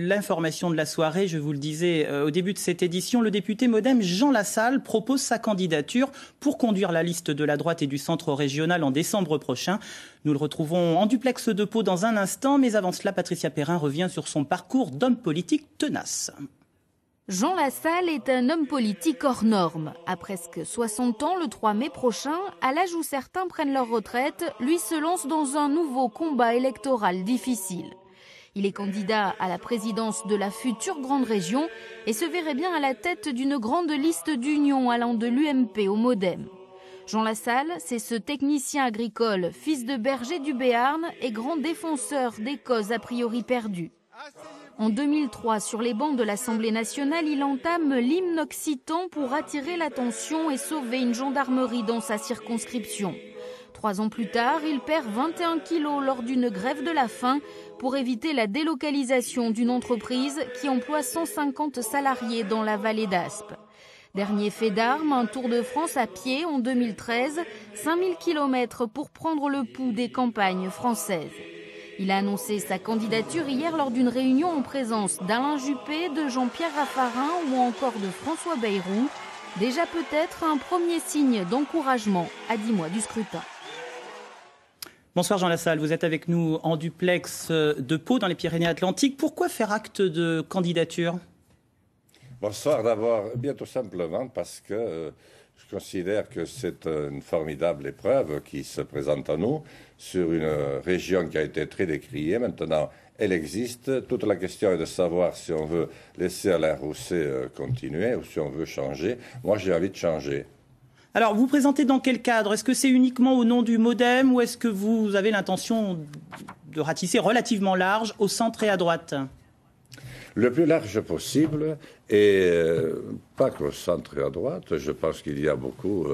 l'information de la soirée, je vous le disais au début de cette édition, le député MoDem Jean Lassalle propose sa candidature pour conduire la liste de la droite et du centre régional en décembre prochain. Nous le retrouvons en duplex de Pau dans un instant, mais avant cela, Patricia Perrin revient sur son parcours d'homme politique tenace. Jean Lassalle est un homme politique hors norme. À presque 60 ans, le 3 mai prochain, à l'âge où certains prennent leur retraite, lui se lance dans un nouveau combat électoral difficile. Il est candidat à la présidence de la future grande région et se verrait bien à la tête d'une grande liste d'unions allant de l'UMP au MoDem. Jean Lassalle, c'est ce technicien agricole, fils de berger du Béarn et grand défenseur des causes a priori perdues. En 2003, sur les bancs de l'Assemblée nationale, il entame l'hymne occitan pour attirer l'attention et sauver une gendarmerie dans sa circonscription. 3 ans plus tard, il perd 21 kilos lors d'une grève de la faim pour éviter la délocalisation d'une entreprise qui emploie 150 salariés dans la vallée d'Aspe. Dernier fait d'armes, un Tour de France à pied en 2013, 5000 km pour prendre le pouls des campagnes françaises. Il a annoncé sa candidature hier lors d'une réunion en présence d'Alain Juppé, de Jean-Pierre Raffarin ou encore de François Bayrou. Déjà peut-être un premier signe d'encouragement à 10 mois du scrutin. Bonsoir Jean Lassalle, vous êtes avec nous en duplex de Pau dans les Pyrénées-Atlantiques. Pourquoi faire acte de candidature ? Bonsoir d'abord, bien tout simplement parce que je considère que c'est une formidable épreuve qui se présente à nous sur une région qui a été très décriée. Maintenant, elle existe. Toute la question est de savoir si on veut laisser Alain Rousset continuer ou si on veut changer. Moi, j'ai envie de changer. Alors, vous présentez dans quel cadre? Est-ce que c'est uniquement au nom du MoDem ou est-ce que vous avez l'intention de ratisser relativement large au centre et à droite? Le plus large possible et pas qu'au centre et à droite. Je pense qu'il y a beaucoup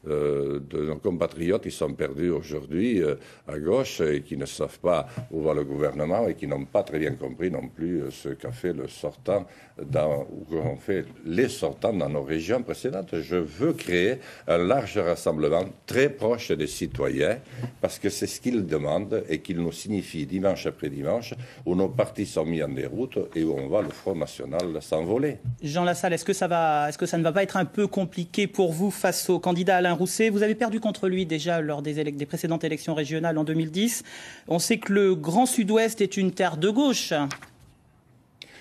de nos compatriotes qui sont perdus aujourd'hui à gauche et qui ne savent pas où va le gouvernement et qui n'ont pas très bien compris non plus ce qu'a fait le sortant ou qu'ont fait les sortants dans nos régions précédentes. Je veux créer un large rassemblement très proche des citoyens parce que c'est ce qu'ils demandent et qu'ils nous signifient dimanche après dimanche où nos partis sont mis en déroute et où on voit le Front National s'envoler. Jean Lassalle, est-ce que ça ne va pas être un peu compliqué pour vous face au candidat Alain Rousset? Vous avez perdu contre lui déjà lors des précédentes élections régionales en 2010. On sait que le Grand Sud-Ouest est une terre de gauche.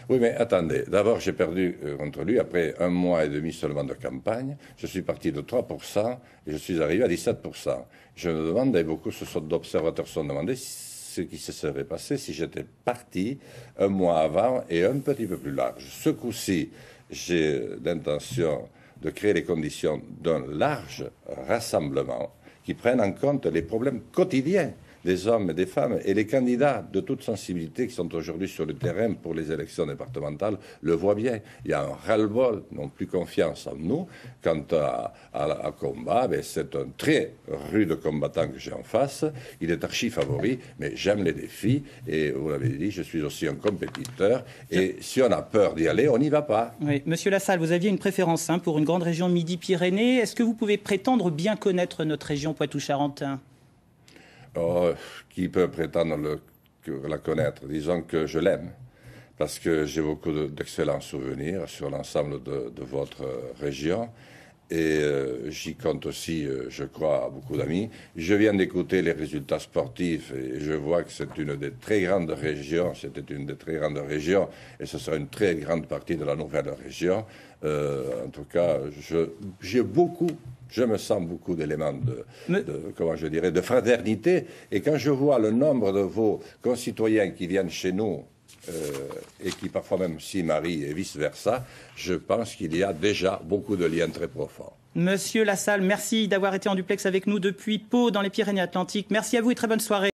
Oui, mais attendez. D'abord, j'ai perdu contre lui après 1 mois et demi seulement de campagne. Je suis parti de 3% et je suis arrivé à 17%. Je me demande, et beaucoup d'observateurs se sont demandé ce qui se serait passé si j'étais parti 1 mois avant et un petit peu plus large. Ce coup-ci, j'ai l'intention de créer les conditions d'un large rassemblement qui prenne en compte les problèmes quotidiens des hommes et des femmes. Et les candidats de toute sensibilité qui sont aujourd'hui sur le terrain pour les élections départementales le voient bien. Il y a un ras-le-bol, n'ont plus confiance en nous. Quant à combat, c'est un très rude combattant que j'ai en face. Il est archi favori, mais j'aime les défis. Et vous l'avez dit, je suis aussi un compétiteur. Et si on a peur d'y aller, on n'y va pas. Oui. Monsieur Lassalle, vous aviez une préférence pour une grande région Midi-Pyrénées. Est-ce que vous pouvez prétendre bien connaître notre région Poitou-Charentes ? Qui peut prétendre la connaître? Disons que je l'aime, parce que j'ai beaucoup d'excellents souvenirs sur l'ensemble de votre région. Et j'y compte aussi, je crois, beaucoup d'amis. Je viens d'écouter les résultats sportifs et je vois que c'est une des très grandes régions. C'était une des très grandes régions et ce sera une très grande partie de la nouvelle région. En tout cas, je me sens beaucoup d'éléments de fraternité. Et quand je vois le nombre de vos concitoyens qui viennent chez nous et qui parfois même s'y marient et vice-versa, je pense qu'il y a déjà beaucoup de liens très profonds. Monsieur Lassalle, merci d'avoir été en duplex avec nous depuis Pau dans les Pyrénées-Atlantiques. Merci à vous et très bonne soirée.